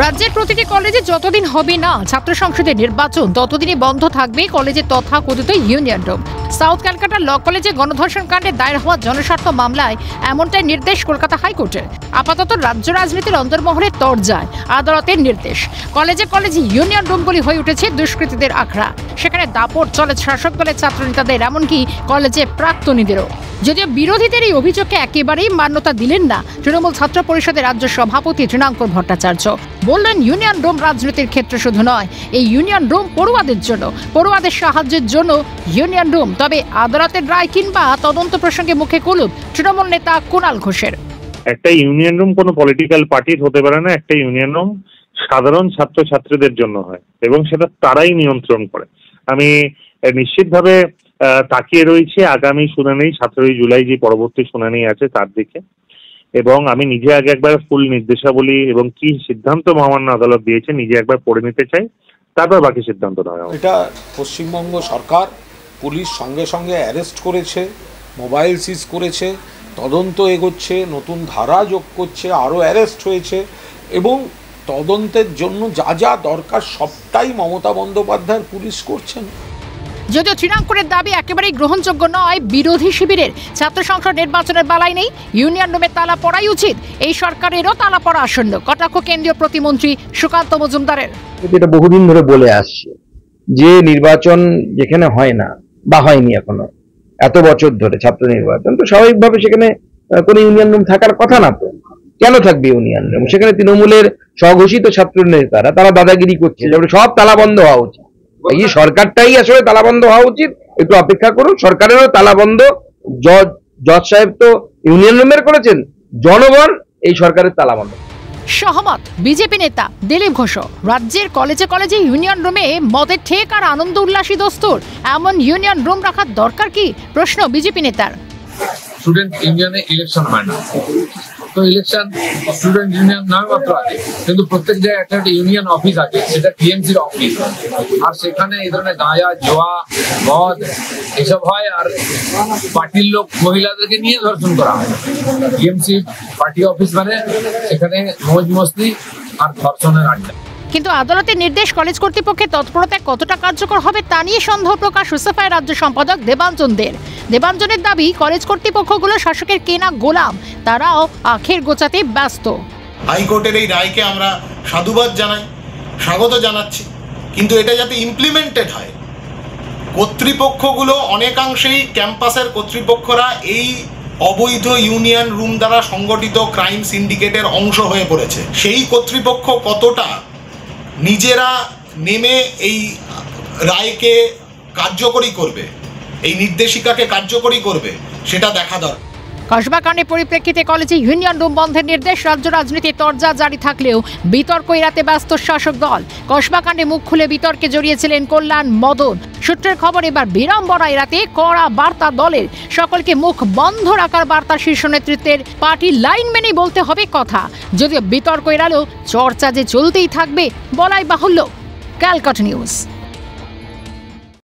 রাজ্যের প্রতিটি কলেজে যতদিন হবে না ছাত্র সংসদের নির্বাচন ততদিনই বন্ধ থাকবে কলেজের তথাকথিত ইউনিয়ন রুম। সাউথ ক্যালকাটা ল কলেজে গণধর্ষণ কাণ্ডে দায়ের হওয়া জনস্বার্থ মামলায় এমনটাই নির্দেশ কলকাতা হাইকোর্টের। আপাতত রাজ্য রাজনীতির অন্তর্মহলে তরজায় আদালতের নির্দেশ। কলেজে কলেজে ইউনিয়ন রুমগুলি হয়ে উঠেছে দুষ্কৃতীদের আখড়া। সেখানে দাপট চলে শাসক দলের ছাত্রনেতাদের, এমনকি কলেজে প্রাক্তনীদেরও। যদিও বিরোধীদের এই অভিযোগকে একেবারেই মান্যতা দিলেন না তৃণমূল ছাত্র পরিষদের রাজ্য সভাপতি তৃণাঙ্কুর ভট্টাচার্য। বললেন, ইউনিয়ন রুম রাজনীতির ক্ষেত্রে শুধু নয়, এই ইউনিয়ন রুম পড়ুয়াদের জন্য, পড়ুয়াদের সাহায্যের জন্য ইউনিয়ন রুম। তবে আদালতের রায় কিংবা তদন্ত প্রসঙ্গে মুখে কুলুপ তৃণমূল নেতা কুণাল ঘোষের। একটা ইউনিয়ন রুম কোনো পলিটিক্যাল পার্টির হতে পারে না। একটা ইউনিয়ন রুম সাধারণ ছাত্রছাত্রীদের জন্য হয় এবং সেটা তারাই নিয়ন্ত্রণ করে। আমি নিশ্চিতভাবে তাকিয়ে রয়েছি আগামী শুনানি 17 জুলাই যে পরবর্তী শুনানি আছে তার দিকে, এবং আমি নিজে আগে একবার ফুল নির্দেশাবলী এবং কি সিদ্ধান্ত মহামান্য আদালত দিয়েছে নিজে একবার পড়ে নিতে চাই, তারপর বাকি সিদ্ধান্ত নেওয়া হবে। এটা পশ্চিমবঙ্গ সরকার, পুলিশ সঙ্গে সঙ্গে অ্যারেস্ট করেছে, মোবাইল সিজ করেছে, তদন্ত এগোচ্ছে, নতুন ধারা যোগ করছে, আরও অ্যারেস্ট হয়েছে এবং তদন্তের জন্য যা যা দরকার সবটাই মমতা বন্দ্যোপাধ্যায়ের পুলিশ করছেন। যদিও তৃণাঙ্কুরের দাবি একেবারেই গ্রহণযোগ্য নয়, বিরোধী শিবিরের ছাত্র সংসদ নির্বাচনের বেলায় নেই, ইউনিয়ন রুমে তালা পড়াই উচিত। এই সরকারেরও তালা পড়া আসন্ন, কটাক্ষ কেন্দ্রীয় প্রতিমন্ত্রী সুকান্ত মজুমদারের। এটা বহুদিন ধরে বলে আসছে যে নির্বাচন যেখানে হয় না বা হয়নি এখনো এত বছর ধরে ছাত্র নির্বাচন, তো স্বাভাবিকভাবে সেখানে কোনো ইউনিয়ন রুম থাকার কথা না। তো কেন থাকবে ইউনিয়ন রুম? সেখানে তৃণমূলের স্বঘোষিত ছাত্র নেতারা তারা দাদাগিরি করছে, সব তালা বন্ধ হওয়া উচিত। এই সরকারটাই আসলে তালাবন্ধ হওয়া উচিত। একটু অপেক্ষা করুন, সরকারেরও তালাবন্ধ। জজ সাহেব তো ইউনিয়ন রুমের করেছেন, জনগণ এই সরকারের তালাবন্ধ। সহমত বিজেপি নেতা দিলীপ ঘোষ। রাজ্যের কলেজে কলেজে ইউনিয়ন রুমে মদের ঠেক আর আনন্দ উল্লাসী দস্তুর, এমন ইউনিয়ন রুম রাখার দরকার কি? প্রশ্ন বিজেপি নেতার। স্টুডেন্ট ইউনিয়নে ইলেকশন হয় না, তো ইলেকশন স্টুডেন্ট ইউনিয়ন নামে মাত্র আছে, কিন্তু প্রত্যেক জায়গায় একটা ইউনিয়ন অফিস আছে, সেটা টিএমসির অফিস। আর সেখানে এই ধরনের গাঁজা, জোয়া, মদ এসব হয়, আর পার্টির লোক মহিলাদেরকে নিয়ে ধর্ষণ করা হয়। টিএমসি পার্টি অফিস মানে সেখানে মৌজ মস্তি আর ধর্ষণের আড্ডা। কিন্তু আদালতের নির্দেশ কলেজ কর্তৃপক্ষের তৎপরতা কতটা কার্যকর হবে তা নিয়ে সন্দেহ প্রকাশ এসএফআই রাজ্য সম্পাদক দেবাঞ্জনদের। দেবাঞ্জনের দাবি, কলেজ কর্তৃপক্ষগুলো শাসকের কেনা গোলাম, তারাও আখের গোছাতে ব্যস্ত। হাইকোর্টের এই রায়কে আমরা সাধুবাদ জানাই, স্বাগত জানাচ্ছি, কিন্তু এটা যাতে ইমপ্লিমেন্টেড হয়। কর্তৃপক্ষগুলো অনেকাংশেই ক্যাম্পাসের কর্তৃপক্ষরা এই অবৈধ ইউনিয়ন রুম দ্বারা সংগঠিত ক্রাইম সিন্ডিকেটের অংশ হয়ে পড়েছে। সেই কর্তৃপক্ষ কতটা নিজেরা নেমে এই রায়কে কার্যকরী করবে, এই নির্দেশিকাকে কার্যকরী করবে, সেটা দেখা দরকার। কসবা কাণ্ডের পরিপ্রেক্ষিতে কলেজে ইউনিয়ন রুম বন্ধের নির্দেশ। রাজ্য রাজনীতির তরজা জারি থাকলেও বিতর্ক এড়াতে ব্যস্ত শাসক দল। কসবা কাণ্ডে মুখ খুলে বিতর্কে জড়িয়েছিলেন কল্যাণ মদন। সূত্রের খবর, এবার বিড়ম্বনা এড়াতে কড়া বার্তা দলের। সকলকে মুখ বন্ধ রাখার বার্তা শীর্ষ নেতৃত্বের। পার্টির লাইন মেনেই বলতে হবে কথা। যদিও বিতর্ক এড়ালেও চর্চা যে চলতেই থাকবে বলাই বাহুল্য। ক্যালকাটা নিউজ।